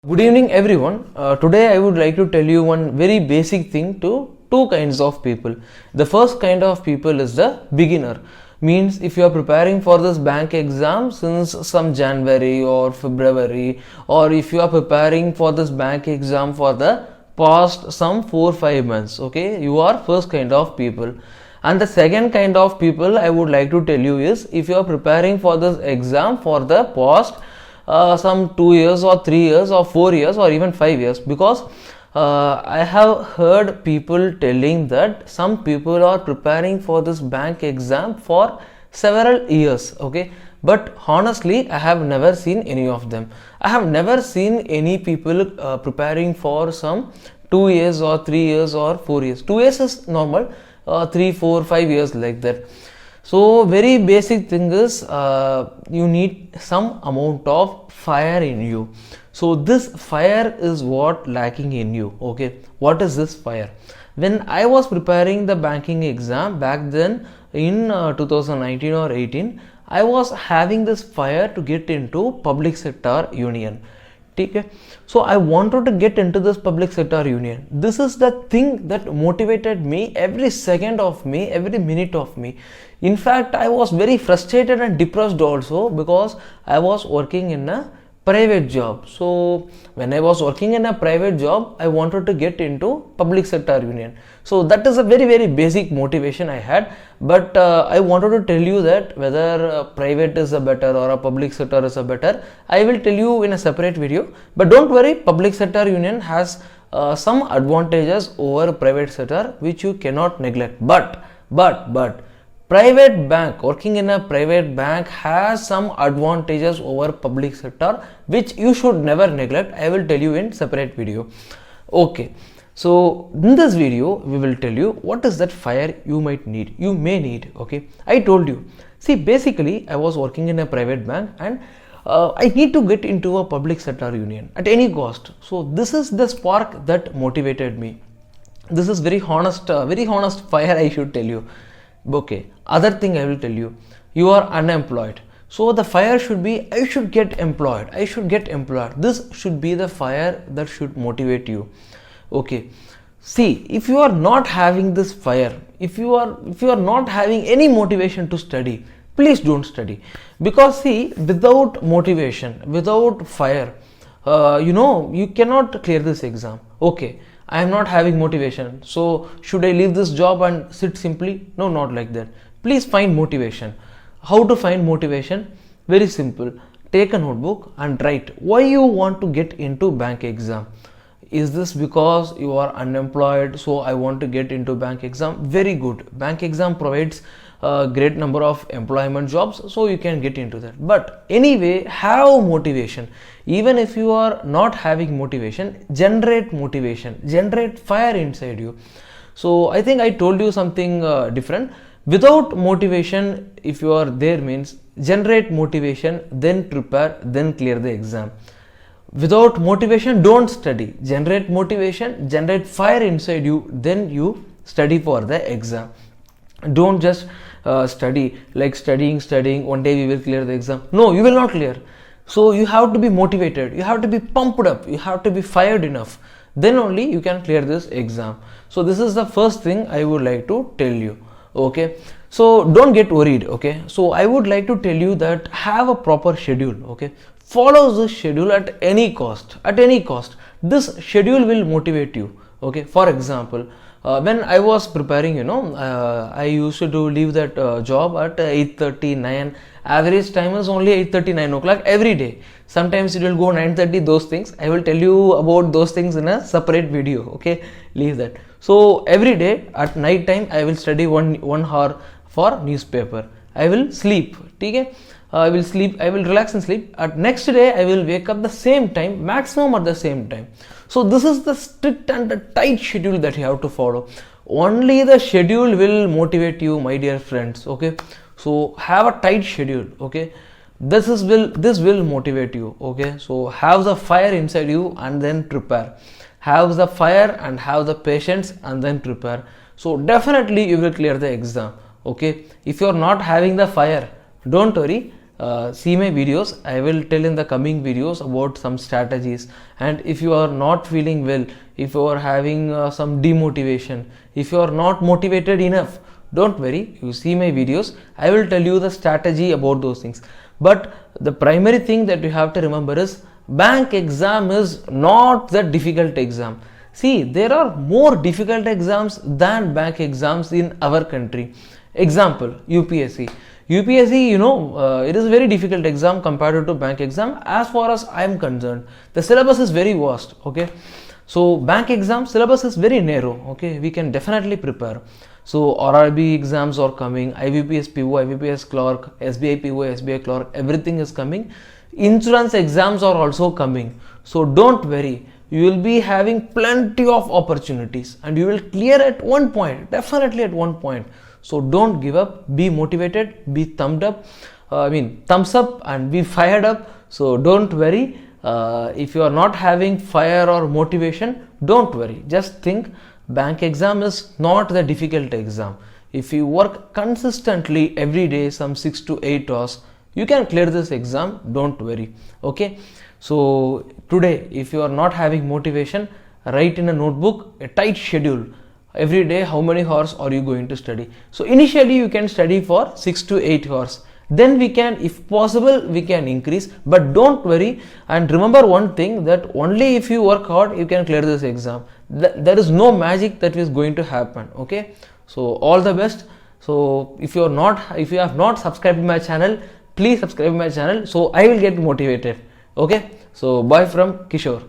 Good evening everyone. Today I would like to tell you one very basic thing to two kinds of people. The first kind of people is the beginner. Means if you are preparing for this bank exam since some January or February, or if you are preparing for this bank exam for the past some 4-5 months, okay, you are first kind of people. And the second kind of people I would like to tell you is if you are preparing for this exam for the past some 2 years or 3 years or 4 years or even 5 years, because I have heard people telling that some people are preparing for this bank exam for several years, okay, but honestly I have never seen any of them. I have never seen any people preparing for some 2 years or 3 years or 4 years. 2 years is normal, 3, 4, 5 years like that. So very basic thing is you need some amount of fire in you. So this fire is what lacking in you. Okay, what is this fire? When I was preparing the banking exam back then in 2019 or 18, I was having this fire to get into public sector union. Okay, so I wanted to get into this public sector union. This is the thing that motivated me every second of me, every minute of me. In fact, I was very frustrated and depressed also because I was working in a private job. So when I was working in a private job, I wanted to get into public sector union. So that is a very basic motivation I had. But I wanted to tell you that whether private is a better or a public sector is a better, I will tell you in a separate video. But don't worry, public sector union has some advantages over private sector which you cannot neglect. But private bank, working in a private bank has some advantages over public sector which you should never neglect. I will tell you in separate video. Okay, so in this video we will tell you what is that fire you may need. Okay, I told you, see, basically I was working in a private bank and I need to get into a public sector union at any cost. So this is the spark that motivated me. This is very honest fire, I should tell you. Okay, other thing I will tell you, you are unemployed, so the fire should be I should get employed. This should be the fire that should motivate you. Okay, see, if you are not having this fire, if you are not having any motivation to study, please don't study. Because see, without motivation, without fire, you cannot clear this exam. Okay, I am not having motivation, so should I leave this job and sit simply? No, not like that. Please find motivation. How to find motivation? Very simple. Take a notebook and write why you want to get into bank exam. Is this because you are unemployed, so I want to get into bank exam? Very good. Bank exam provides a great number of employment jobs, so you can get into that. But anyway, have motivation. Even if you are not having motivation, generate motivation, generate fire inside you. So I think I told you something different. Without motivation, if you are there, means generate motivation, then prepare, then clear the exam. Without motivation, don't study. Generate motivation, generate fire inside you, then you study for the exam. Don't just study like studying, one day we will clear the exam. No, you will not clear. So you have to be motivated, you have to be pumped up, you have to be fired enough, then only you can clear this exam. So this is the first thing I would like to tell you. Okay, so don't get worried. Okay, so I would like to tell you that have a proper schedule. Okay, follow this schedule at any cost. This schedule will motivate you. Okay, for example, when I was preparing, I used to leave that job at 8:30, 9. Average time is only 8:30, 9 o'clock every day. Sometimes it will go 9:30, those things. I will tell you about those things in a separate video. Okay, leave that. So every day at night time, I will study one hour for newspaper. I will sleep. Okay? I will sleep, I will relax and sleep. At next day, I will wake up the same time, maximum at the same time. So this is the strict and the tight schedule that you have to follow. Only the schedule will motivate you, my dear friends. Okay, so have a tight schedule. Okay, this will motivate you. Okay, so have the fire inside you and then prepare. Have the fire and have the patience and then prepare. So definitely you will clear the exam. Okay, if you are not having the fire, don't worry. see my videos. I will tell in the coming videos about some strategies. And if you are not feeling well, if you are having some demotivation, if you are not motivated enough, don't worry, you see my videos. I will tell you the strategy about those things. But the primary thing that you have to remember is bank exam is not the difficult exam. See, there are more difficult exams than bank exams in our country. Example, UPSC. UPSC, it is a very difficult exam compared to bank exam. As far as I am concerned, the syllabus is very vast. Okay, so bank exam syllabus is very narrow. Okay, we can definitely prepare. So RRB exams are coming, ibpspo, ibpsclerk, sbipo, sbiclerk, everything is coming. Insurance exams are also coming. So don't worry, you will be having plenty of opportunities and you will clear at one point, definitely at one point. So don't give up, be motivated, be thumbs up and be fired up. So don't worry, if you are not having fire or motivation, don't worry, just think bank exam is not the difficult exam. If you work consistently every day, some 6 to 8 hours, you can clear this exam, don't worry. Okay, so today if you are not having motivation, write in a notebook a tight schedule. Every day how many hours are you going to study? So initially you can study for 6 to 8 hours. Then we can, if possible, we can increase, but don't worry. And remember one thing, that only if you work hard you can clear this exam. There is no magic that is going to happen. Okay, so all the best. So if you have not subscribed to my channel, please subscribe to my channel so I will get motivated. Okay, so bye from Kishore.